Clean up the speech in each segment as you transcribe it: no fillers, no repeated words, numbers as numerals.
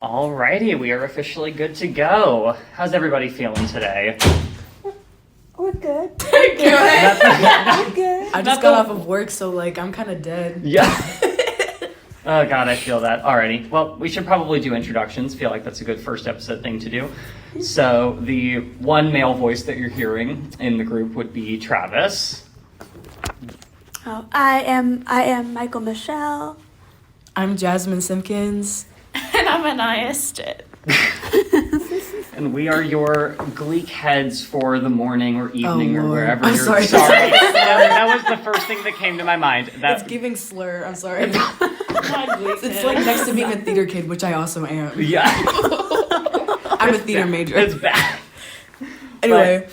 Alrighty, we are officially good to go. How's everybody feeling today? We're good. We're good. I just got off of work, so like I'm kind of dead. Yeah. Oh god, I feel that. Alrighty. Well, we should probably do introductions. Feel like that's a good first episode thing to do. So the one male voice that you're hearing in the group would be Travis. Oh, I am Michael Michelle. I'm Jasmyne Simpkins. And I'm Aniah Stitt. And we are your Gleek heads for the morning or evening or wherever I'm you're. sorry. That was the first thing that came to my mind. It's giving slur. I'm sorry. It's It's like next to being a theater kid, which I also am. Yeah. I'm a theater major. It's bad. Anyway.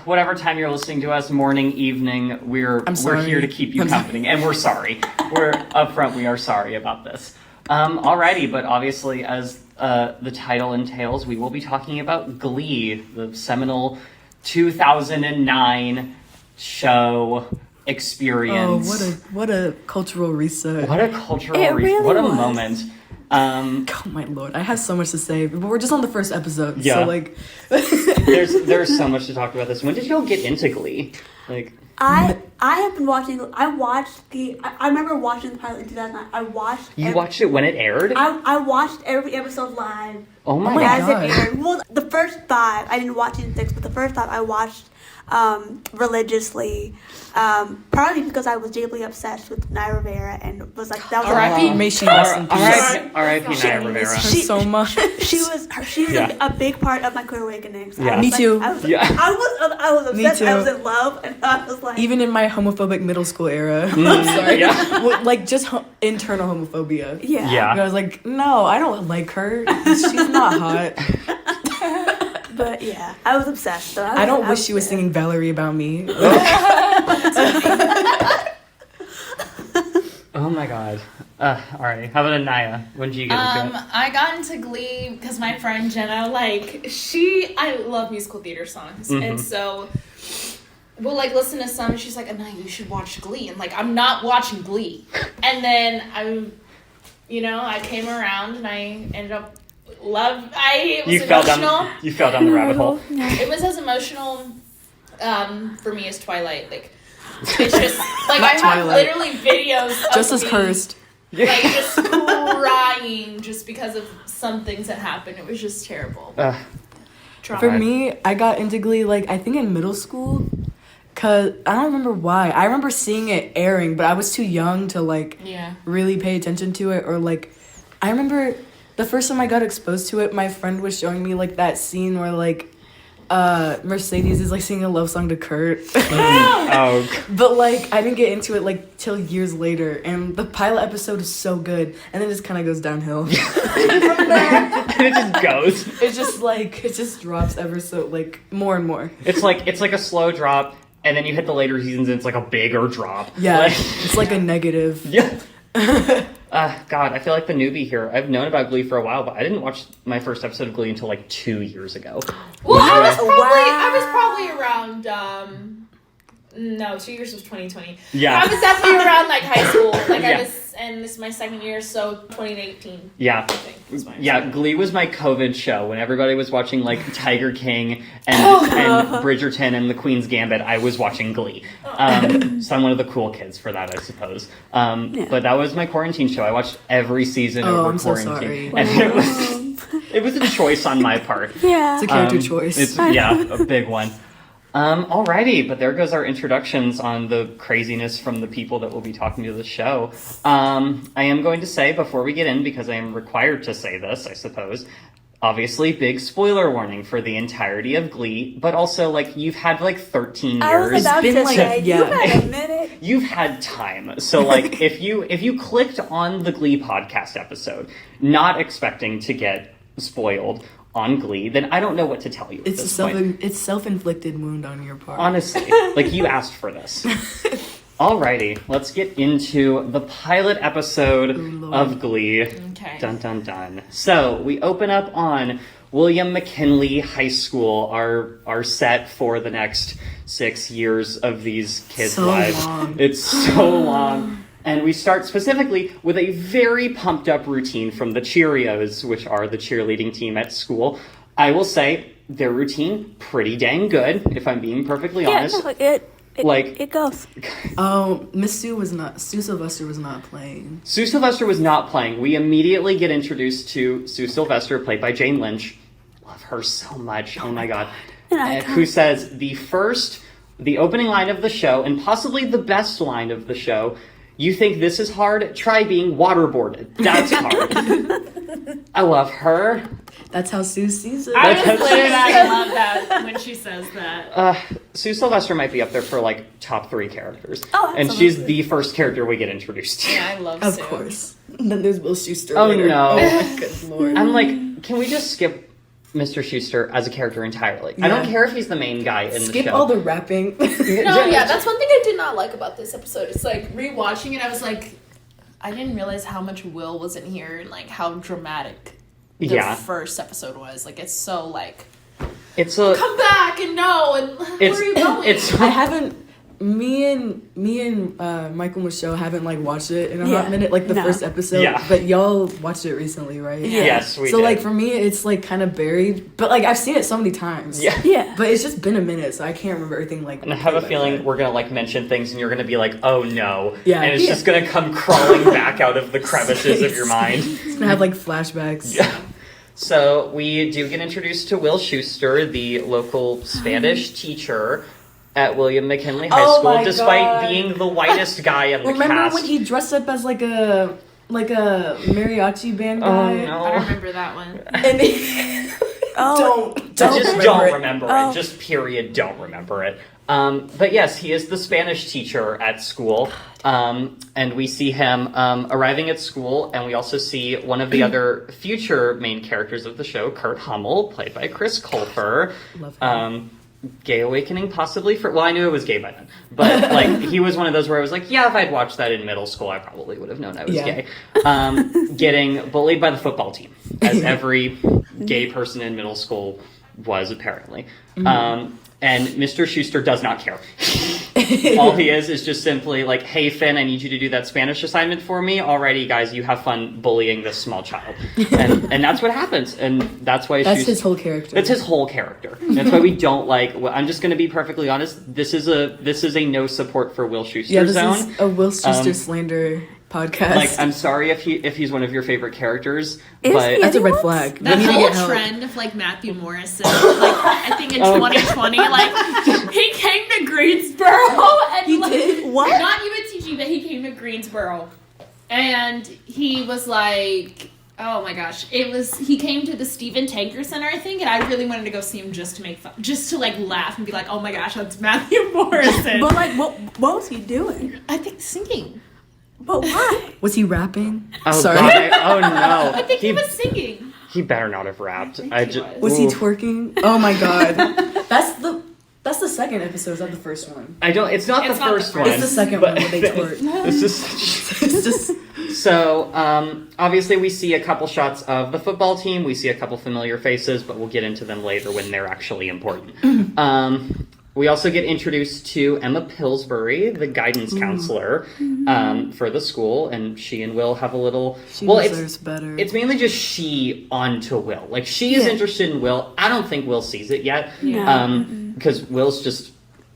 Whatever time you're listening to us, morning, evening, we're here to keep you company, and we're sorry. We're upfront. We are sorry about this. Alrighty, but obviously, as the title entails, we will be talking about Glee, the seminal 2009 show experience. Oh, what a cultural reset. What a cultural really what a was. moment. Oh my lord, I have so much to say, but we're just on the first episode, Yeah. so like. there's so much to talk about this. When did y'all get into Glee? Like, I have been watching. I remember watching the pilot in 2009. I watched. you watched it when it aired? I watched every episode live. Oh my as god. it aired. Well, the first 5 I didn't watch season 6, but the first 5 I watched religiously. Partly because I was deeply obsessed with Aniah Rivera and was like that was R.I.P. May she rest in peace. R.I.P. Aniah Rivera. Her so much. She was Yeah. a big part of my queer awakening. So Yeah. I was Me like- too. I was, Yeah. I was Me obsessed. I too. was in love, and I was like, Even in my homophobic middle school era. I'm sorry. Yeah. Like just internal homophobia. yeah. Yeah. And I was like, no, I don't like her. She's not hot. But yeah, I was obsessed. So I don't wish she was singing Valerie about me. Oh my god. Alright. How about Aniah? When did you get into it? I got into Glee because my friend Jenna, I love musical theater songs. And so we'll listen to some and she's like, Aniah, you should watch Glee. And I'm not watching Glee. And then I came around and I ended up it was emotional. You fell down the rabbit hole. It was as emotional for me as Twilight. It's just I have Twilight. literally videos of Just as me, cursed. just crying just because of some things that happened. It was just terrible. For me, I got into Glee, I think in middle school. Because I don't remember why. I remember seeing it airing, but I was too young to, really pay attention to it. Or, I remember the first time I got exposed to it, my friend was showing me, that scene where, Mercedes is, singing a love song to Kurt. Oh. But, I didn't get into it, till years later. And the pilot episode is so good. And then it just kind of goes downhill. It just goes. It just drops ever so, more and more. It's like a slow drop, and then you hit the later seasons and it's like a bigger drop. Yeah, it's like a negative. Yeah. God, I feel like the newbie here. I've known about Glee for a while, but I didn't watch my first episode of Glee until 2 years ago. Well, I was probably around 2 years was 2020. Yeah. I was definitely around high school. Yeah. And this is my second year, so 2018. Yeah. I think was my Yeah, Glee was my COVID show. When everybody was watching Tiger King and Bridgerton and The Queen's Gambit, I was watching Glee. So I'm one of the cool kids for that, I suppose. But that was my quarantine show. I watched every season over I'm so quarantine. sorry. And it was a choice on my part. Yeah. It's a character choice. It's a big one. Alrighty, but there goes our introductions on the craziness from the people that will be talking to the show. I am going to say before we get in, because I am required to say this, I suppose, obviously big spoiler warning for the entirety of Glee, but also you've had 13 I was years. about been to like- say, yeah. you had a minute. You've had time. So if you clicked on the Glee podcast episode, not expecting to get spoiled on Glee, then I don't know what to tell you at It's this point. it's self-inflicted wound on your part. Honestly, you asked for this. Alrighty, let's get into the pilot episode Lord. of Glee. Okay. Dun dun dun. So we open up on William McKinley High School, our set for the next 6 years of these kids' So lives. long. It's so long. And we start specifically with a very pumped up routine from the Cheerios, which are the cheerleading team at school. I will say their routine pretty dang good, if I'm being perfectly honest. It goes. Oh, Sue Sylvester was not playing. Sue Sylvester was not playing. We immediately get introduced to Sue Sylvester, played by Jane Lynch. Love her so much. Oh my God. Who says the opening line of the show, and possibly the best line of the show, "You think this is hard? Try being waterboarded. That's hard." I love her. That's how Sue sees it. I love that when she says that. Sue Sylvester might be up there for like top 3 characters. Oh, and she's the first character we get introduced to. Yeah, I love Of Sue. course. And then there's Will Schuester. Oh later. no. Oh my good lord. I'm like, can we just skip Mr. Schuester as a character entirely? Yeah. I don't care if he's the main guy in the show. Skip all the rapping. No, yeah, that's one thing I did not like about this episode. It's like rewatching it, I was like, I didn't realize how much Will was in here and like how dramatic the first episode was. Like, it's so like, come back and no, and where are you going? I haven't. Me and Michael Michelle haven't like watched it in a hot minute, like the first episode. Yeah. But y'all watched it recently, right? Yeah. Yes, we So did. like for me, it's like kind of buried. But like I've seen it so many times. Yeah. Yeah. But it's just been a minute, so I can't remember everything. Like, And I have a like feeling that. we're gonna like mention things and you're gonna be like, oh no. Yeah. And it's just gonna come crawling back out of the crevices of your mind. It's gonna have like flashbacks. Yeah. So we do get introduced to Will Schuester, the local Spanish teacher at William McKinley High Oh School, my despite God. being the whitest guy in the Remember cast. when he dressed up as like a mariachi band guy? Oh no. I remember that one. And he, Oh. don't I just don't it. remember Oh. it. Just period, don't remember it. But yes, he is the Spanish teacher at school. And we see him arriving at school, and we also see one of the other future main characters of the show, Kurt Hummel, played by Chris Colfer. Love him. Gay awakening, possibly for. Well, I knew it was gay by then, but like he was one of those where I was like, yeah, if I'd watched that in middle school, I probably would have known I was gay. Getting bullied by the football team, as every gay person in middle school was apparently. And Mr. Schuester does not care. All he is just simply like, hey, Finn, I need you to do that Spanish assignment for me. Alrighty, guys, you have fun bullying this small child. And that's what happens. And that's why That's his whole character. That's his whole character. That's why we don't like. Well, I'm just going to be perfectly honest. This is a no support for Will Schuester this zone. is a Will Schuester slander podcast. Like, I'm sorry if he's one of your favorite characters, Is but he? That's a red What? flag. That We need to whole get help. trend of like Matthew Morrison, like I think in 2020, like he came to Greensboro and He like, did? What? Not UNCG, but he came to Greensboro, and he was like, oh my gosh, he came to the Stephen Tanker Center, I think, and I really wanted to go see him just to make fun, just to like laugh and be like, oh my gosh, that's Matthew Morrison. But like, what was he doing? I think singing. But why? Was he rapping? oh Sorry. god, oh no, I think he was singing. he better not have rapped. think I he just Was he twerking? Oh my god. That's the second episode, it's not the first one. I don't. It's not It's the not the first first. one. It's the second one where they twerk. This is It's just so. Obviously, we see a couple shots of the football team. We see a couple familiar faces, but we'll get into them later when they're actually important. We also get introduced to Emma Pillsbury, the guidance counselor for the school, and she and Will have a little. she well, deserves better. it's mainly just she onto Will. Like she is Yeah. interested in Will. I don't think Will sees it yet. No. Because Will's just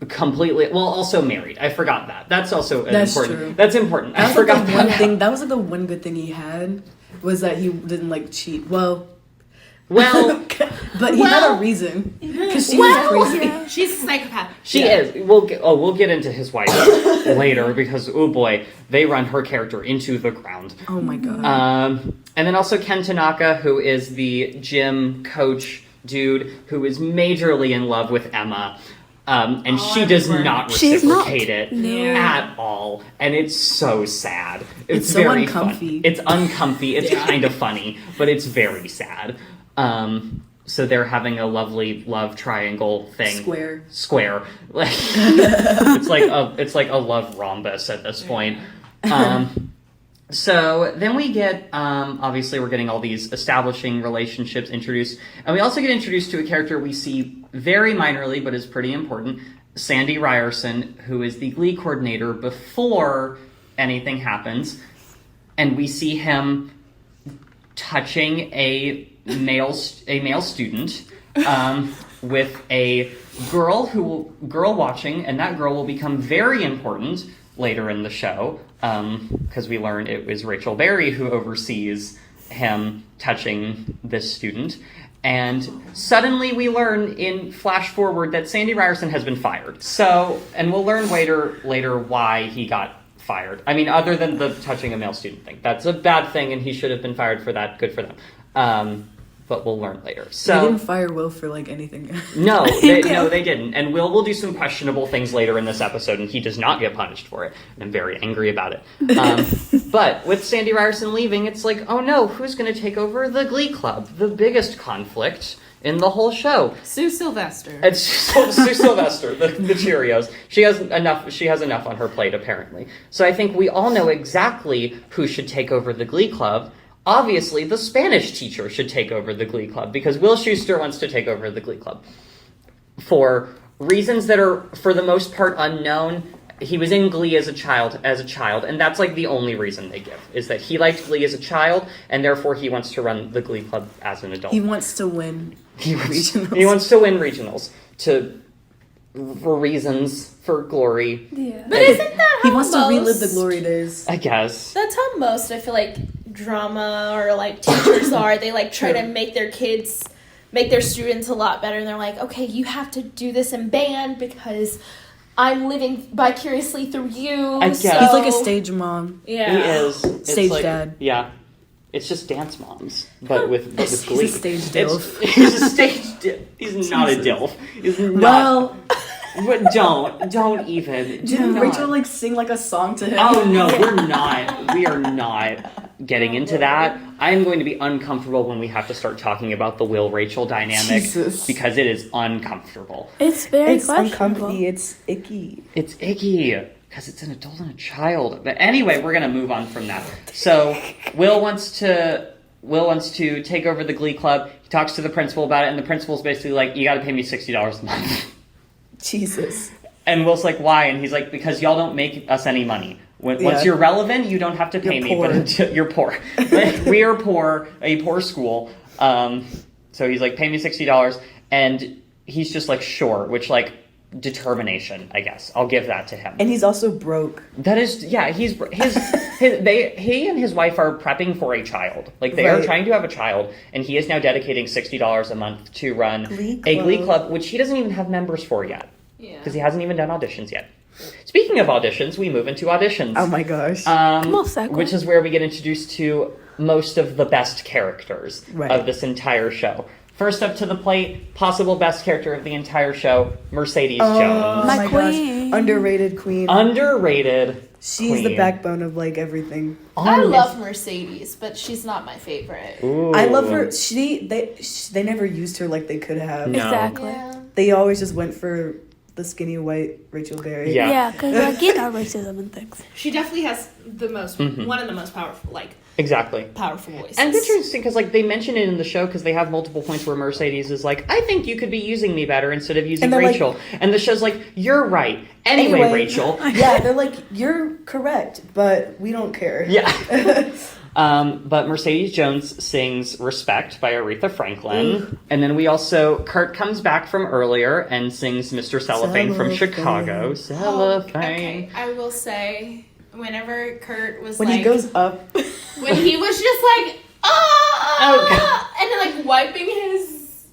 completely also married. I forgot that. That's also That's important. true. That's important. I That was forgot like the one that. thing. That was like the one good thing he had was that he didn't like cheat. Well, but he had a reason because she was crazy. Yeah. She's a psychopath. She is. We'll get into his wife later because oh boy, they run her character into the ground. Oh my god. And then also Ken Tanaka, who is the gym coach dude who is majorly in love with Emma. And she does not She's not. reciprocate it No. at all. And it's so sad. It's so very uncomfy. Fun. It's uncomfy. It's Yeah. kind of funny, but it's very sad. So they're having a lovely love triangle thing. Square. Like it's like a love rhombus at this point. So then we get, obviously we're getting all these establishing relationships introduced. And we also get introduced to a character we see very minorly, but is pretty important. Sandy Ryerson, who is the Glee coordinator before anything happens, and we see him touching a male student with a girl watching, and that girl will become very important later in the show, because we learn it was Rachel Berry who oversees him touching this student. And suddenly we learn in flash forward that Sandy Ryerson has been fired. So, and we'll learn later why he got fired. I mean, other than the touching a male student thing. That's a bad thing, and he should have been fired for that. Good for them. But we'll learn later. So they didn't fire Will for like anything. No, they didn't. And Will do some questionable things later in this episode, and he does not get punished for it. And I'm very angry about it. But with Sandy Ryerson leaving, it's like, oh no, who's going to take over the Glee Club? The biggest conflict in the whole show. Sue Sylvester. It's Sue Sylvester, the Cheerios. She has enough on her plate, apparently. So I think we all know exactly who should take over the Glee Club. Obviously, the Spanish teacher should take over the Glee Club, because Will Schuester wants to take over the Glee Club. For reasons that are, for the most part, unknown. He was in Glee as a child, and that's like the only reason they give, is that he liked Glee as a child, and therefore he wants to run the Glee Club as an adult. He wants to win regionals. He wants to win regionals for reasons, for glory. Yeah. But isn't that how He wants to relive the most- glory days. I guess. That's how most, I feel like, drama or like teachers are. They like try to make their students a lot better, and they're like, okay, you have to do this in band because I'm living vicariously through you. I guess. So... He's like a stage mom. Yeah. He is. It's Stage like, dad. Yeah. It's just dance moms, but with Glee. He's a stage dilf. He's a stage dilf. He's not a dilf. He's not. Well, But don't even. didn't not. Rachel like sing like a song to him? Oh no, we're not. We are not getting into that. I am going to be uncomfortable when we have to start talking about the Will Rachel dynamic, Jesus. because it is uncomfortable. It's very It's questionable. uncomfy. It's icky. It's icky because it's an adult and a child. But anyway, we're gonna move on from that. So Will wants to take over the Glee Club. He talks to the principal about it, and the principal's basically like, "You got to pay me $60 a month." Jesus. And Will's like, "Why?" And he's like, "Because y'all don't make us any money. Once Yeah. you're relevant, you don't have to pay You're me. poor. But until you're poor, we are poor, a poor school." So he's like, "Pay me $60," and he's just like, "Sure," which like determination, I guess. I'll give that to him. And he's also broke. That is, yeah. He and his wife are prepping for a child. Like they are Right. trying to have a child, and he is now dedicating $60 a month to run Glee a Glee Club. Club, which he doesn't even have members for yet. Yeah. Because he hasn't even done auditions yet. Speaking of auditions, we move into auditions. Oh my gosh. Most segue. Which is where we get introduced to most of the best characters Right. of this entire show. First up to the plate, possible best character of the entire show, Mercedes Jones. My gosh. queen. Underrated queen. Underrated She's the queen. backbone of like everything. I love Mercedes, but she's not my favorite. Ooh. I love her. They never used her like they could have. No. Exactly. Yeah. They always just went for the skinny white Rachel Berry. Yeah. Yeah, because like you know racism and things. She definitely has the most, one of the most powerful, Exactly. powerful voices. And it's interesting because like they mention it in the show because they have multiple points where Mercedes is like, "I think you could be using me better instead of using And they're like- Rachel." And the show's like, "You're right. Anyway, Rachel." Yeah, they're like, you're correct, but we don't care. Yeah. But Mercedes Jones sings Respect by Aretha Franklin. And then we also, Kurt comes back from earlier and sings Mr. Cellophane from Cellophane. Chicago. Cellophane. Okay, I will say, whenever Kurt was When like, he goes up. when he was just like, and then like wiping his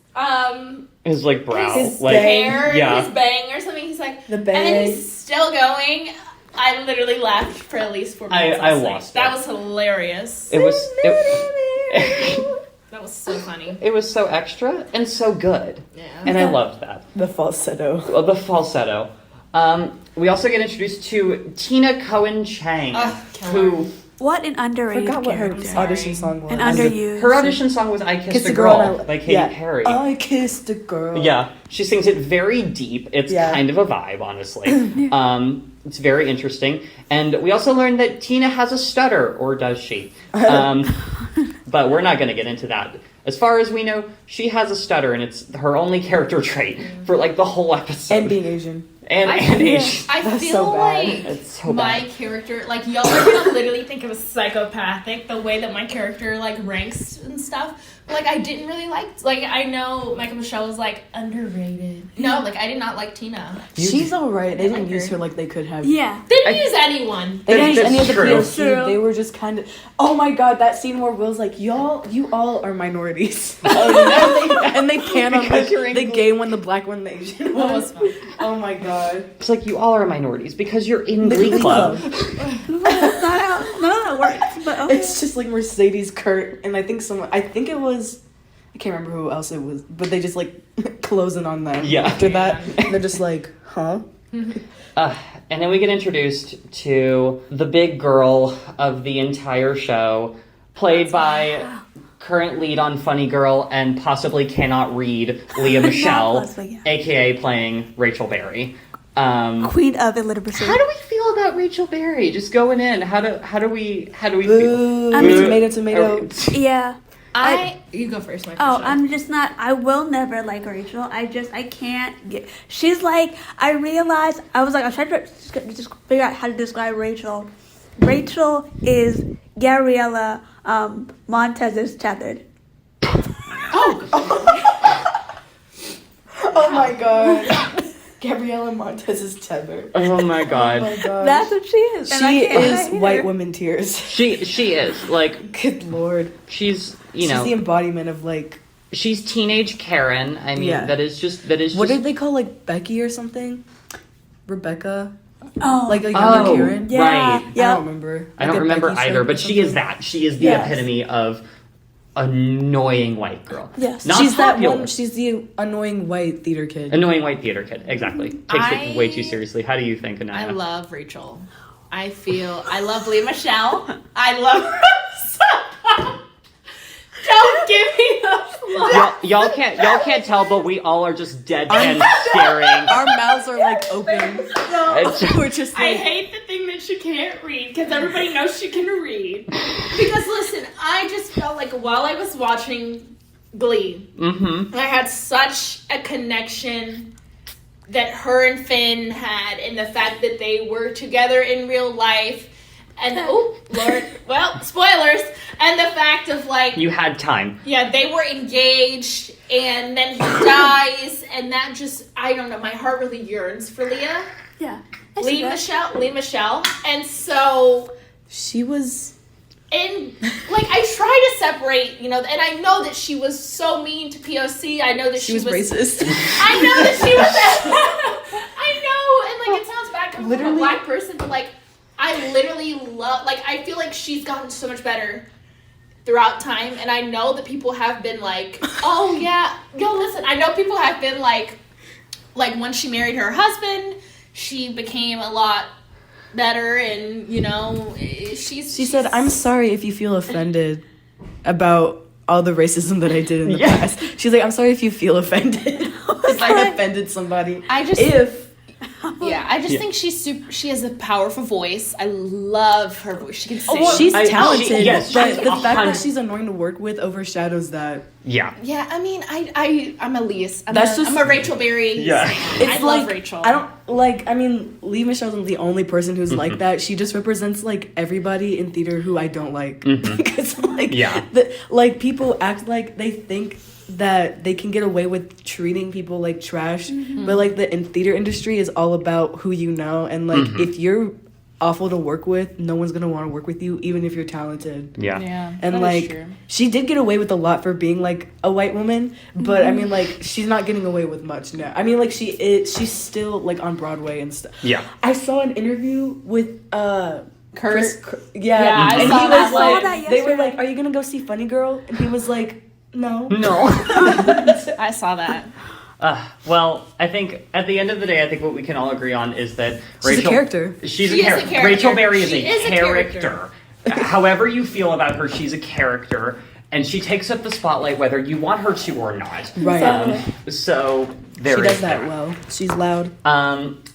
His brow. His like, bang. hair, yeah. his bang or something, he's like, The and then bang. he's still going. I literally laughed for at least 4 minutes. I last night. lost That it. was hilarious. It was That was so funny. it was so extra and so good. Yeah. And I loved that. The falsetto. Well, the falsetto. We also get introduced to Tina Cohen Chang, Killer. who What an underrated Forgot what her character. audition song was. An underused. her audition song was "I Kissed Kissed a a Girl. Girl" by Katy Perry. I kissed a girl. Yeah, she sings it very deep. It's Yeah. kind of a vibe, honestly. It's very interesting. And we also learned that Tina has a stutter, or does she? But we're not going to get into that. As far as we know, she has a stutter, and it's her only character trait for like the whole episode. And being Asian. And Asian. I That's feel so bad. like It's so my bad. character, like y'all are gonna literally think it was psychopathic the way that my character like ranks and stuff. But, like I didn't really like I know Michael Michelle was like underrated. No, like I did not like Tina. She's alright. They I didn't like use her. her like they could have. Yeah. They didn't use anyone. They didn't use That's any of the true. POC. True. They were just kind of. Oh my god, that scene where Will's like, you all are minorities. and they pan on Because you're in the Glee. gay one, the black one, the Asian That one. was fun. Oh my god. It's like you all are minorities because you're in The Glee Glee Club. None of that works. But okay. It's just like Mercedes, Kurt, and I think it was. I can't remember who else it was, but they just like closing on them Yeah. after that. And they're just like, huh? And then we get introduced to the big girl of the entire show, played by current lead on Funny Girl and possibly cannot read Leah Michelle, possibly, yeah. aka playing Rachel Berry. Queen of illiteracy. How do we feel about Rachel Berry? Just going in. How do we feel? Boo. I mean- Tomato. Yeah. You go first, my Oh, first. I'm just not. I will never like Rachel. I can't get. She's like. I realized. I was trying to just figure out how to describe Rachel. Rachel is Gabriella Montez's tethered. Oh my god. Gabriella Montez is tethered. Oh my Oh god. my god. That's what she is. and I She can't is hate white her. woman tears. She is like Good lord. she's She's the embodiment of like she's teenage Karen. I mean Yeah. that is just what did they call like Becky or something? Rebecca? Oh, Like a younger Oh, Karen? yeah. right. I Yeah. don't remember. I Like don't a remember Becky either, show but or she is something. that. She is the Yes. epitome of annoying white girl. Yes. Not She's that popular. one. She's the annoying white theater kid. Annoying white theater kid. Exactly. Takes it way too seriously. How do you think, Aniah? I love Rachel. I love Leah Michelle. I love her so much. Don't give me the look. Y'all can't tell, but we all are just deadpan staring. Our mouths are like open. It's- We're just I like, hate the thing that she can't read because everybody knows she can read. Because listen, I just felt like while I was watching Glee, I had such a connection that her and Finn had, and the fact that they were together in real life. And oh Lord, well, spoilers. And the fact of like, You had time. yeah, they were engaged, and then he dies, and that just, I don't know, my heart really yearns for Leah. Yeah. I see that. Leah Michelle. And so, she was. and like, I try to separate, and I know that she was so mean to POC. I know that She was racist. I know that she was. I know, and like, it sounds bad coming from a Literally- black person, but like, I literally love, like, I feel like she's gotten so much better throughout time, and I know that people have been like, oh yeah, listen, I know people have been like once she married her husband, she became a lot better, and she said, "I'm sorry if you feel offended about all the racism that I did in the past." She's like, "I'm sorry if you feel offended if I offended somebody." I just think she has a powerful voice. I love her voice. She can sing. She's talented, yes, but she's the fact that 100 she's annoying to work with overshadows that. Yeah. Yeah, I mean, I'm a Leah's. I'm a Rachel Berry. Yeah. fan. I love Rachel. I don't like. I mean, Leah Michelle isn't the only person who's like that. She just represents like everybody in theater who I don't like because people act like they think that they can get away with treating people like trash, but like the theater industry is all about who you know, and like if you're awful to work with, no one's gonna want to work with you, even if you're talented. Yeah, And that is like true. she did get away with a lot for being like a white woman, but I mean like she's not getting away with much now. I mean like she's still like on Broadway and stuff. Yeah. I saw an interview with Kurt. Yeah, I and saw he that was one. like, that they were yesterday. like, "Are you gonna go see Funny Girl?" And he was like, "No." No. I saw that. Well, I think at the end of the day, I think what we can all agree on is that She's a character. She's She a is a character. character. Rachel Berry is She a is a character. However you feel about her, she's a character, and she takes up the spotlight whether you want her to or not. Right. So there She is does that well. She's loud.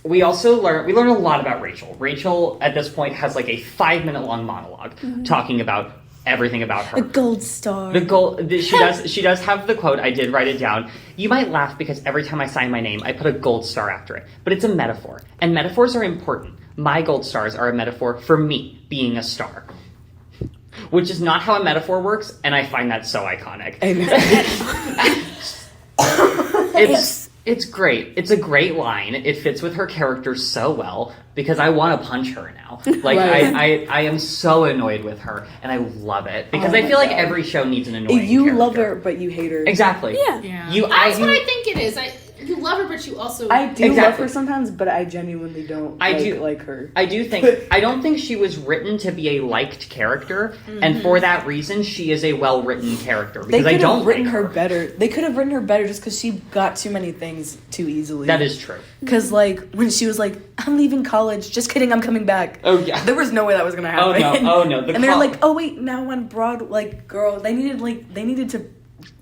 We also learn a lot about Rachel. Rachel at this point has like a 5-minute long monologue talking about everything about her. A gold star. She does have the quote. I did write it down. You might laugh because every time I sign my name, I put a gold star after it. But it's a metaphor. And metaphors are important. My gold stars are a metaphor for me being a star. Which is not how a metaphor works, and I find that so iconic. It's great. It's a great line. It fits with her character so well because I want to punch her now. Like I am so annoyed with her, and I love it because I feel like every show needs an annoying You character. love her, but you hate her. Exactly. Yeah. That's what I think it is. You love her, but you also... I do love her sometimes, but I genuinely don't like her. I don't think she was written to be a liked character, and for that reason, she is a well-written character. Because They could have written her better. They could have written her better just because she got too many things too easily. That is true. Because, like, when she was like, I'm leaving college, just kidding, I'm coming back. Oh, yeah. There was no way that was going to happen. Oh, no. And they're like, oh, wait, now on Broad, like, girl, they needed to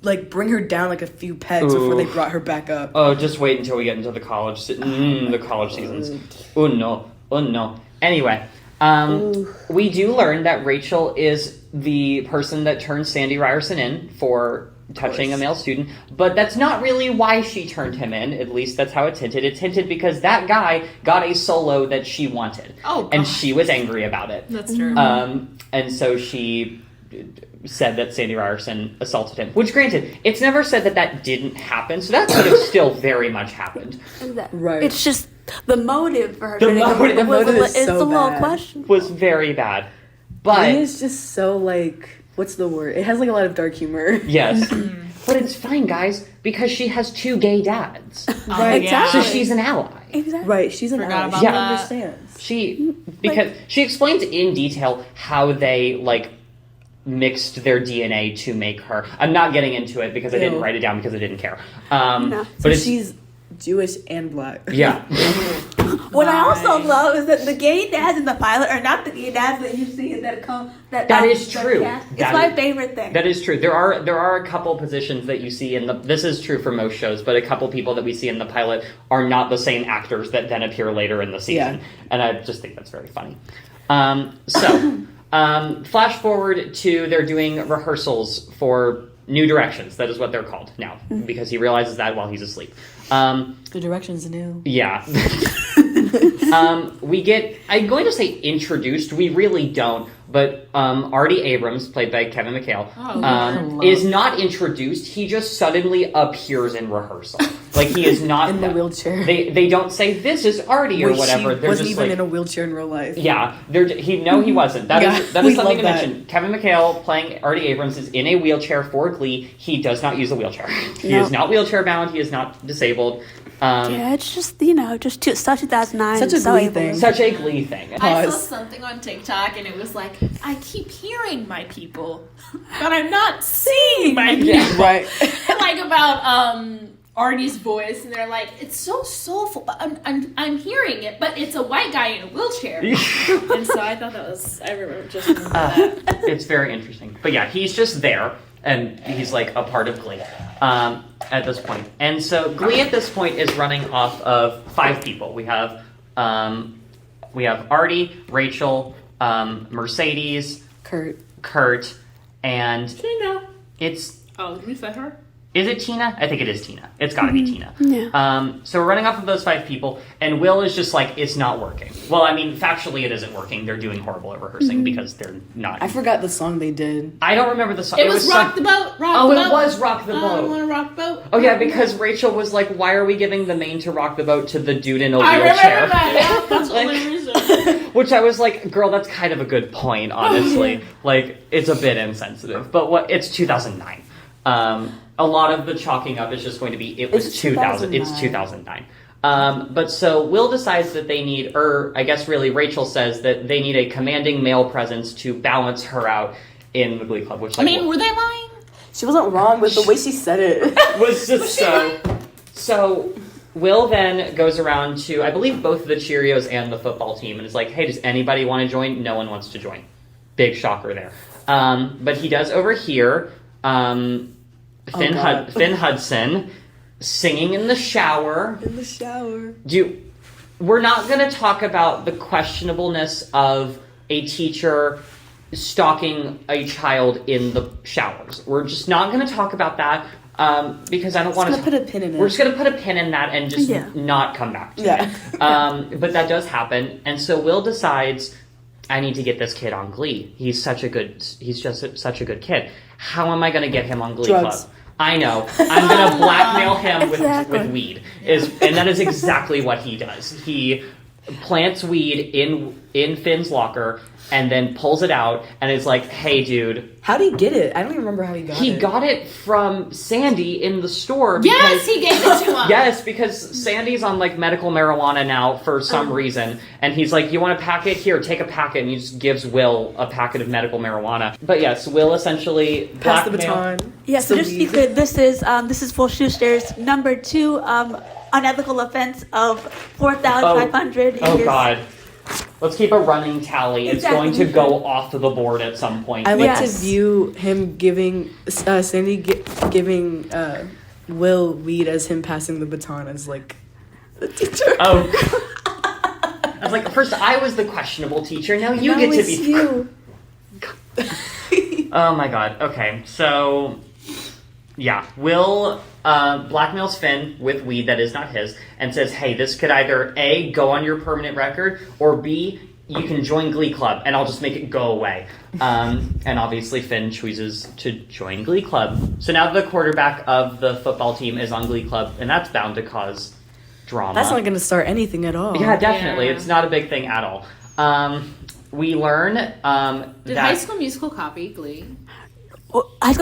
like bring her down like a few pegs before they brought her back up. Oh, just wait until we get into the college seasons. Oh no. Anyway, we do learn that Rachel is the person that turned Sandy Ryerson in for touching a male student, but that's not really why she turned him in. At least that's how it's hinted. It's hinted because that guy got a solo that she wanted. And she was angry about it. That's true. And so she said that Sandy Ryerson assaulted him, which granted, it's never said that didn't happen, so that could have still very much happened. Right. It's just the motive for her. The motive is so the little bad. question. Was very bad. But it's just so like, what's the word? It has like a lot of dark humor. Yes. But it's fine, guys, because she has 2 gay dads. Right. Exactly. So she's an ally. Exactly. Right, she's an ally. About She that. understands. She explains in detail how they like mixed their DNA to make her. I'm not getting into it because I didn't write it down because I didn't care. But she's Jewish and black. Yeah. What I also love is that the gay dads in the pilot are not the gay dads that you see that come. That is true. It's my favorite thing. That is true. There are a couple positions that you see in the. This is true for most shows, but a couple people that we see in the pilot are not the same actors that then appear later in the season, and I just think that's very funny. Flash forward to they're doing rehearsals for New Directions. That is what they're called now because he realizes that while he's asleep. The direction's new. Yeah. We get, I'm going to say introduced, we really don't, but Artie Abrams, played by Kevin McHale, is not introduced, he just suddenly appears in rehearsal. Like, he is not... in the wheelchair. They don't say, this is Artie, or whatever. He wasn't even in a wheelchair in real life. Yeah. He wasn't. That is something to mention. Kevin McHale, playing Artie Abrams, is in a wheelchair for Glee. He does not use a wheelchair. He is not wheelchair bound. He is not disabled. It's just, such 2009. Such a Glee thing. Such a Glee thing. I saw something on TikTok and it was like, I keep hearing my people, but I'm not seeing my people. Right. And like about Artie's voice, and they're like, it's so soulful, but I'm hearing it, but it's a white guy in a wheelchair. And so I thought I remember that. It's very interesting. But yeah, he's just there, and he's like a part of Glee at this point. And so Glee at this point is running off of 5 people. We have Artie, Rachel, Mercedes, Kurt, and Tina. It's... Oh, did we say her? Is it Tina? I think it is Tina. It's gotta be Tina. Yeah. So we're running off of those 5 people, and Will is just like, it's not working. Well, I mean, factually it isn't working. They're doing horrible at rehearsing because they're not. I forgot the song they did. I don't remember the song. It was Rock the Boat. It was Rock the Boat. I want to rock the boat. Oh yeah, because Rachel was like, why are we giving the main to rock the boat to the dude in a I wheelchair? remember that. Yeah, that's the only reason. Which I was like, girl, that's kind of a good point, honestly. Like, it's a bit insensitive. But it's 2009. A lot of the chalking up is just going to be, it was 2000. It's 2009. But so Will decides that they need, or I guess really Rachel says that they need a commanding male presence to balance her out in the Glee Club. Which, like, were they lying? She wasn't wrong with the way she said it. Was just so. So Will then goes around to, I believe, both the Cheerios and the football team, and is like, hey, does anybody want to join? No one wants to join. Big shocker there. But he does overhear Finn Hudson singing in the shower. In the shower. We're not going to talk about the questionableness of a teacher stalking a child in the showers. We're just not going to talk about that because I don't want to. Put a pin in it. We're just going to put a pin in that and just not come back to it. But that does happen, and so Will decides, I need to get this kid on Glee. He's just such a good kid. How am I going to get him on Glee Drugs. Club? I know. I'm going to blackmail him with weed. And that is exactly what he does. He plants weed in Finn's locker and then pulls it out and is like, hey, dude. How'd he get it? I don't even remember how he got it. He got it from Sandy in the store. Yes, he gave it to him. Yes, because Sandy's on, like, medical marijuana now for some reason. And he's like, you want a packet? Here, take a packet. And he just gives Will a packet of medical marijuana. But yes, Will essentially pass the baton. Yeah, so just to be clear, this is Full Schuster's number 2 unethical offense of 4,500. Oh, God. Let's keep a running tally. It's going to go off the board at some point. I like to view him giving giving Will weed as him passing the baton as like the teacher. Oh, I was like, first I was the questionable teacher. Now you get to be. You. Oh my God. Okay, so yeah, Will blackmails Finn with weed that is not his and says, hey, this could either A, go on your permanent record, or B, you can join Glee Club and I'll just make it go away. And obviously Finn chooses to join Glee Club. So now the quarterback of the football team is on Glee Club, and that's bound to cause drama. That's not going to start anything at all. Yeah, definitely. Yeah. It's not a big thing at all. We learn Did High School Musical copy Glee? I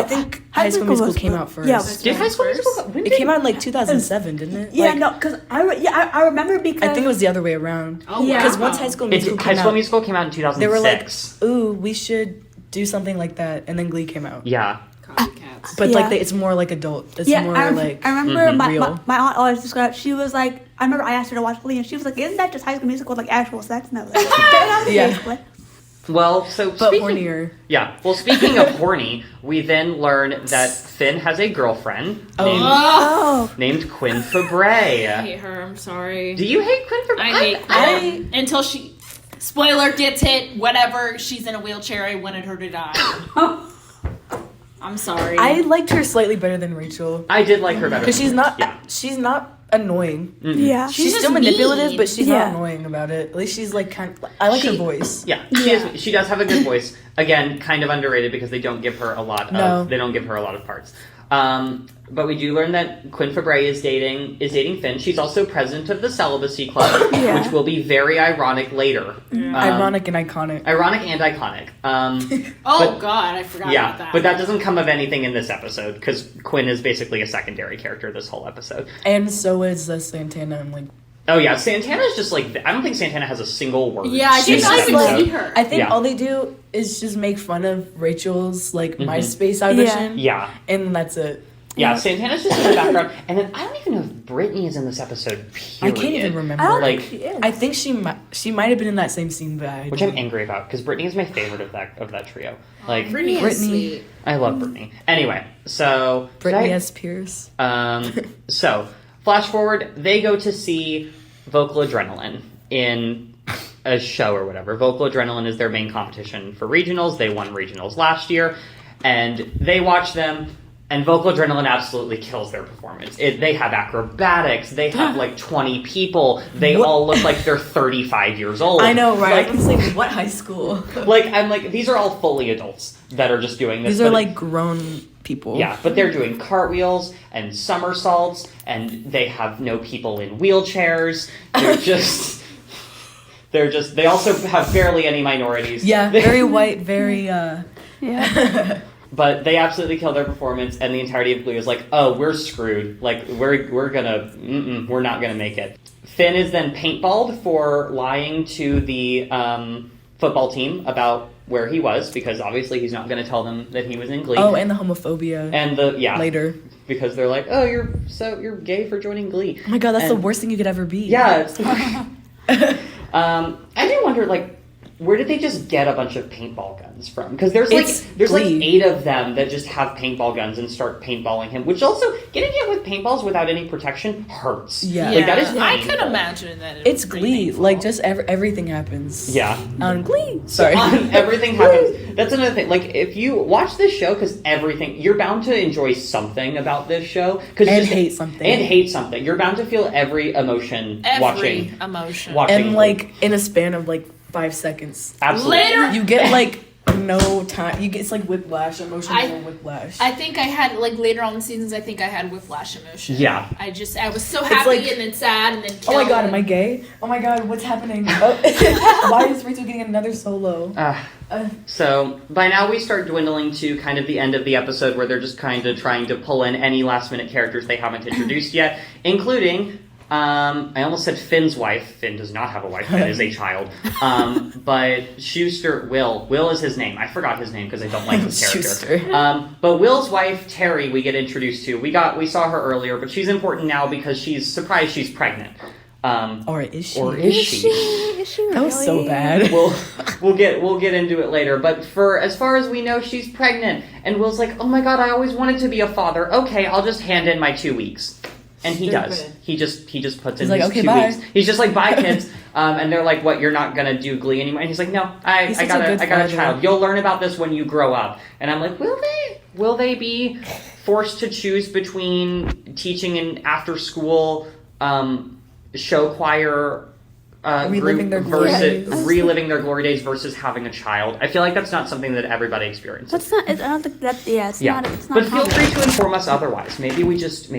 think High School Musical came out first. Yeah, did High School Musical? It came out in like 2007, didn't it? Yeah, no, because I remember because I think it was the other way around. Oh, yeah. Because once High School Musical came out in 2006. They were like, "Ooh, we should do something like that," and then Glee came out. Yeah. Copycats. But like, it's more like adult. It's more like. I remember real. my aunt always described. She was like, I remember I asked her to watch Glee, and she was like, "Isn't that just High School Musical with like actual sex?" And I was like, Yeah. Well, so but hornier. Yeah. Well, speaking of horny, we then learn that Finn has a girlfriend named Quinn Fabre. I hate her. I'm sorry. Do you hate Quinn Fabre? I hate Quinn until she. Spoiler, gets hit. Whatever. She's in a wheelchair. I wanted her to die. I'm sorry. I liked her slightly better than Rachel. I did like her better because she's not annoying. Mm-hmm. Yeah, she's still manipulative, but she's not annoying about it. At least she's like I like her voice. Yeah, she does have a good voice. Again, kind of underrated because they don't give her a lot of parts. But we do learn that Quinn Fabre is dating Finn. She's also president of the Celibacy Club, which will be very ironic later. Ironic and iconic. God, I forgot about that. But that doesn't come of anything in this episode because Quinn is basically a secondary character this whole episode. And so is Santana and like. Oh yeah, Santana's just like, I don't think Santana has a single word. Yeah, I did not even see her. I think all they do is just make fun of Rachel's like MySpace audition. Yeah. And that's it. Yeah, Santana's just in the background, and then I don't even know if Brittany is in this episode. Period. I can't even remember. I don't think she is. I think she might have been in that same scene, but which I'm angry about because Brittany is my favorite of that trio. Like Brittany, I love Brittany. Anyway, so Brittany S. Pierce. So flash forward, they go to see Vocal Adrenaline in a show or whatever. Vocal Adrenaline is their main competition for regionals. They won regionals last year, and they watch them. And Vocal Adrenaline absolutely kills their performance. They have acrobatics. They have like 20 people. They all look like they're 35 years old. I know, right? I was like, what high school? I'm like, these are all fully adults that are just doing this. These are like grown people. Yeah, but they're doing cartwheels and somersaults, and they have no people in wheelchairs. They also have barely any minorities. Yeah, very white, very, But they absolutely kill their performance, and the entirety of Glee is like, oh, we're screwed. Like, we're not gonna make it. Finn is then paintballed for lying to the football team about where he was, because obviously he's not gonna tell them that he was in Glee. Oh, and the homophobia. And later. Because they're like, oh, you're gay for joining Glee. Oh my god, that's the worst thing you could ever be. Yeah. I do wonder, like, where did they just get a bunch of paintball guns from? Because there's like Glee. 8 of them that just have paintball guns and start paintballing him, which also, getting hit with paintballs without any protection hurts. Yeah. Like, that is I painful. could imagine that. It's Glee. Like, just everything happens. Yeah. On Glee. Sorry. Everything happens. That's another thing. Like, if you watch this show, because you're bound to enjoy something about this show. Hate something. And hate something. You're bound to feel every emotion watching. And, like, in a span of, like, 5 seconds. Absolutely. Later. You get, like, no time. It's like whiplash, emotional whiplash. I think I had, like, later on in the seasons, I think I had whiplash emotion. Yeah. I was so happy like, and then sad and then oh my god, am I gay? Oh my god, what's happening? Oh, why is Rachel getting another solo? So by now we start dwindling to kind of the end of the episode where they're just kind of trying to pull in any last minute characters they haven't introduced yet, including I almost said Finn's wife. Finn does not have a wife. Finn is a child. But Schuster, Will is his name. I forgot his name because I don't like his character. But Will's wife, Terry, we get introduced to. We saw her earlier, but she's important now because she's surprised she's pregnant. Or is she? Is she really? That was so bad. We'll get into it later. But as far as we know, she's pregnant. And Will's like, oh my god, I always wanted to be a father. Okay, I'll just hand in my 2 weeks. And he does. He just puts in his 2 weeks. He's just like, bye kids. And they're like, what, you're not gonna do Glee anymore? And he's like, no, I got a child. You'll learn about this when you grow up. And I'm like, will they be forced to choose between teaching an after school show choir reliving their glory days versus having a child? I feel like that's not something that everybody experiences. That's not. I don't think that. Yeah, it's not. It's not. But feel free to inform us otherwise. Maybe we just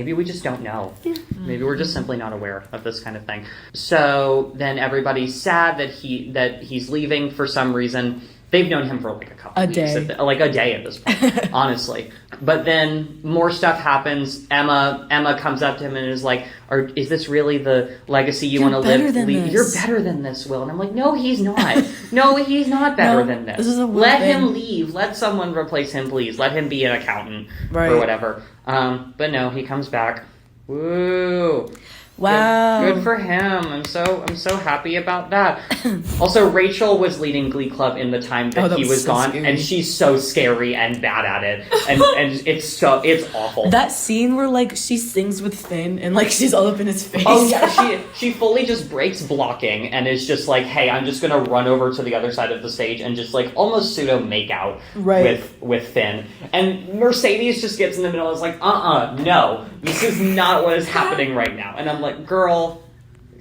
don't know. Yeah. Maybe we're just simply not aware of this kind of thing. So then everybody's sad that he's leaving for some reason. They've known him for like a couple weeks. Like a day at this point, honestly. But then more stuff happens. Emma comes up to him and is like, is this really the legacy you want to live? You're better than this, Will. And I'm like, no, he's not. No, he's not better than this. Let him leave. Let someone replace him, please. Let him be an accountant or whatever. But no, he comes back. Woo. Wow. Good for him. I'm so happy about that. Also, Rachel was leading Glee Club in the time that he was gone, scary. And she's so scary and bad at it. And it's awful. That scene where like she sings with Finn and like she's all up in his face. Oh yeah, she fully just breaks blocking and is just like, hey, I'm just gonna run over to the other side of the stage and just like almost pseudo make out with Finn. And Mercedes just gets in the middle and is like, no, this is not what is happening right now. And I'm like, girl,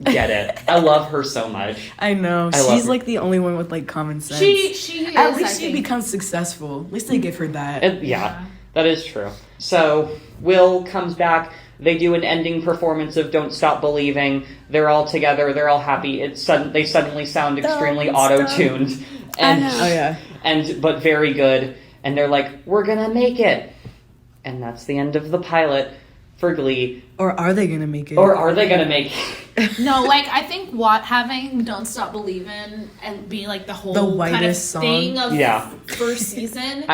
get it. I love her so much. I know. She's like the only one with like common sense. She is, at least she becomes successful. At least they give her that. Yeah, that is true. So Will comes back. They do an ending performance of Don't Stop Believing. They're all together. They're all happy. They suddenly sound extremely auto-tuned. But very good. And they're like, we're gonna make it. And that's the end of the pilot for Glee. Or are they gonna make it? No, like I think having Don't Stop Believin' and being like the whole kind of thing of first season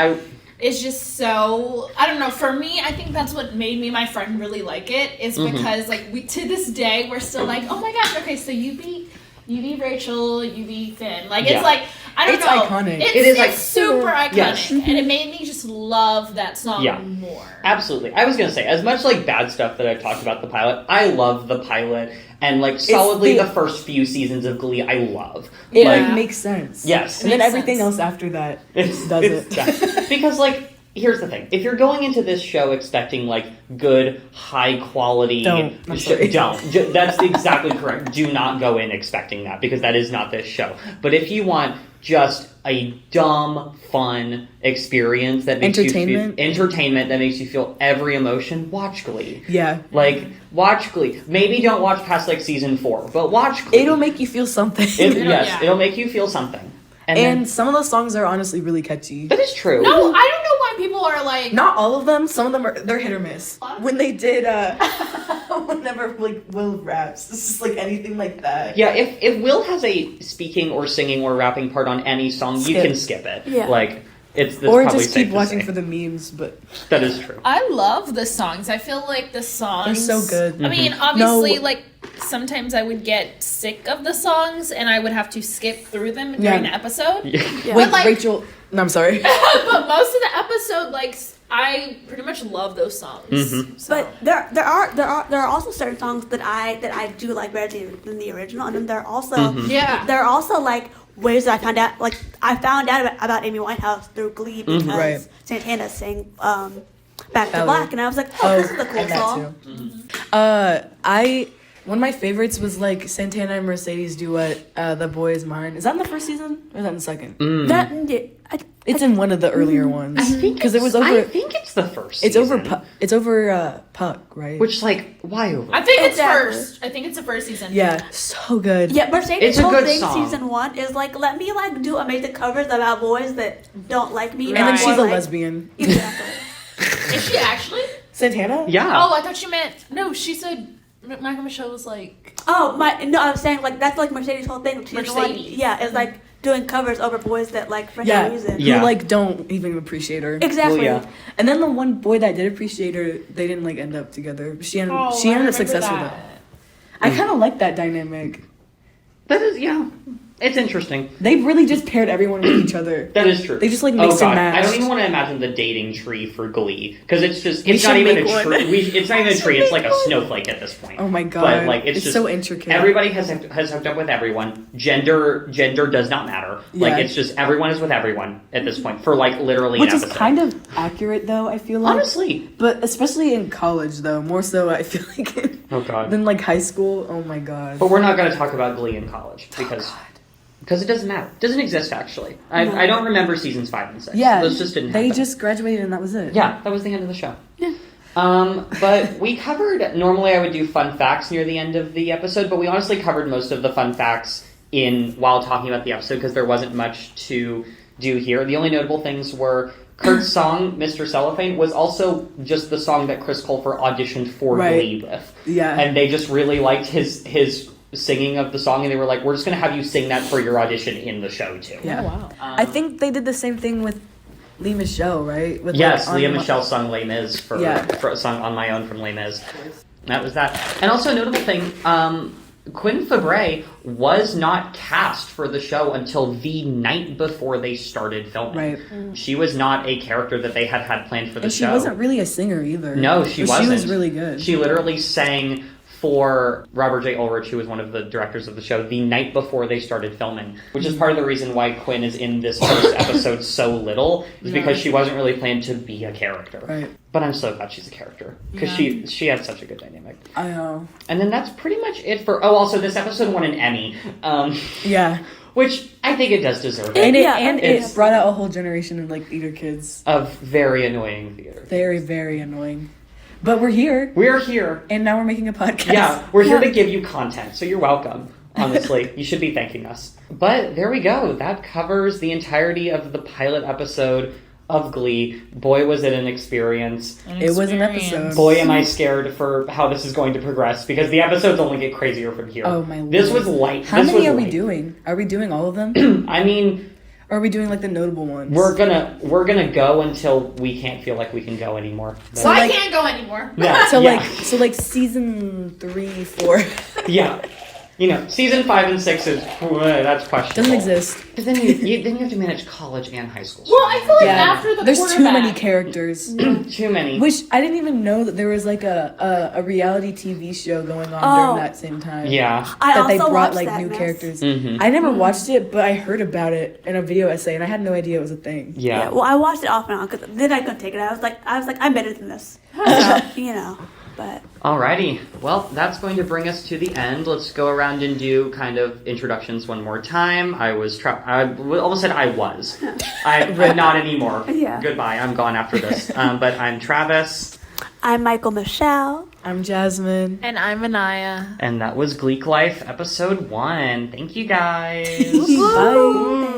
is just so, I don't know, for me I think that's what made me and my friend really like it is because like we to this day we're still like, oh my gosh, okay, so you beat Rachel, you beat Finn. Like it's like I don't know. Iconic. It's super iconic. And it made me just love that song more. Absolutely. I was going to say, as much like bad stuff that I've talked about the pilot, I love the pilot. And like solidly the first few seasons of Glee, I love. It makes sense. Yes. And then everything else after that doesn't. Because like, here's the thing. If you're going into this show expecting like good, high quality... Don't. That's exactly correct. Do not go in expecting that because that is not this show. But if you want just a dumb, fun experience that makes entertainment that makes you feel every emotion, watch Glee. Yeah. Like, watch Glee. Maybe don't watch past like season 4, but watch Glee. It'll make you feel something. It'll make you feel something. And some of those songs are honestly really catchy. That is true. No, I don't know why people are like... Not all of them. Some of them they're hit or miss. When they did, whenever like Will raps, it's just like anything like that. Yeah, if Will has a speaking or singing or rapping part on any song, you can skip it. Yeah. Like, it's or probably just keep safe watching to say. for the memes, but... That is true. I love the songs. I feel like the songs... They're so good. I mean, obviously, like, sometimes I would get sick of the songs and I would have to skip through them during the episode. Yeah. Wait, like, Rachel. No, I'm sorry. but most of the episode, like, I pretty much love those songs. So. But there are also certain songs that I do like better than the original, and then there are also there are also like ways that I found out about Amy Winehouse through Glee because Right. Santana sang Back to Ballad. Black, and I was like, this is a cool and that song. too. One of my favorites was like Santana and Mercedes duet, "The Boy Is Mine." Is that in the first season or is that in the second? It's in one of the earlier ones. I think because it was over. I think it's the first. It's season. over. It's over. Puck, right? Which like why over? I think Exactly. it's first. I think it's the first season. Yeah, so good. Yeah, Mercedes' It's a whole good thing song. season 1 is like, let me like do amazing covers about boys that don't like me. And then Right. she's or, a like- lesbian. Exactly. Is she actually? Santana? Yeah. Oh, I thought you meant no. She said Michael Michelle was like. Oh I was saying like that's like Mercedes' whole thing. She's like, Mercedes. yeah, it's like doing covers over boys that like for Yeah. no reason. Yeah. Who like don't even appreciate her. Exactly. Well, yeah. And then the one boy that did appreciate her, they didn't like end up together. She ended Oh, she I ended up remember successful that. though. I kind of like that dynamic. That is It's interesting. They really just paired everyone with each other. That is true. They just like Oh mixed and god, matched. I don't even want to imagine the dating tree for Glee because it's just We it's not should even a make one. tree. It's not even a tree. It's like a snowflake at this point. Oh my god! But like it's just so intricate. Everybody has hooked up with everyone. Gender does not matter. Like Yeah. it's just everyone is with everyone at this point for like literally Which an is episode. kind of accurate though. I feel like Honestly. but especially in college though, more so I feel like Oh god. than like high school. Oh my god! But we're not going to talk about Glee in college because it doesn't matter. It doesn't exist actually. I don't remember seasons 5 and 6. Yeah, Those just didn't They happen. just graduated and that was it. Yeah, that was the end of the show. Yeah. But we covered, normally I would do fun facts near the end of the episode, but we honestly covered most of the fun facts while talking about the episode because there wasn't much to do here. The only notable things were Kurt's song, Mr. Cellophane, was also just the song that Chris Colfer auditioned for Glee with. Yeah. And they just really liked his singing of the song, and they were like, we're just going to have you sing that for your audition in the show, too. Yeah. Oh, wow. I think they did the same thing with Lea Michele, right? With Yes, like, Lea on- Michele sung Les Mis for a song On My Own from Les Mis. That was that. And also a notable thing, Quinn Fabray was not cast for the show until the night before they started filming. Right. She was not a character that they had planned for the And show. she wasn't really a singer either. No, she But wasn't. She was really good. She literally sang for Robert J. Ulrich, who was one of the directors of the show, the night before they started filming, which is part of the reason why Quinn is in this first episode so little, is because she wasn't really planned to be a character. Right. But I'm so glad she's a character, because she had such a good dynamic. I know. And then that's pretty much it for... Oh, also, this episode won an Emmy, Yeah. which I think it does deserve And it. it brought out a whole generation of like theater kids. Of very annoying theater. Very, very annoying. But we're here. We're here. And now we're making a podcast. Yeah, we're here to give you content, so you're welcome. Honestly, you should be thanking us. But there we go. That covers the entirety of the pilot episode of Glee. Boy, was it an experience. It was an episode. Boy, am I scared for how this is going to progress, because the episodes only get crazier from here. Oh my This Lord. was light. How This many was are we light. doing? Are we doing all of them? I mean, Or are we doing like the notable ones? we're gonna go until we can't feel like we can go anymore. So I like- can't go anymore. Yeah, So yeah. like season 3, 4 Yeah. You know, season 5 and 6 is that's questionable. doesn't exist. But then you have to manage college and high school. Well, I feel like Yeah. after the There's too many quarterback- characters. Too many. Which I didn't even know that there was like a reality TV show going on Oh. during that same time. Yeah. I That they also brought watched like that new mess. characters. Mhm. I never watched it, but I heard about it in a video essay, and I had no idea it was a thing. Yeah. Well, I watched it off and on because then I couldn't take it. I was like, I'm better than this. So, but Alrighty. Well, that's going to bring us to the end. Let's go around and do kind of introductions one more time. I almost said I was. I'm not anymore. Yeah. Goodbye. I'm gone after this. But I'm Travis. I'm Michael Michelle. I'm Jasmine. And I'm Aniah. And that was Gleek Life episode 1. Thank you guys. Bye.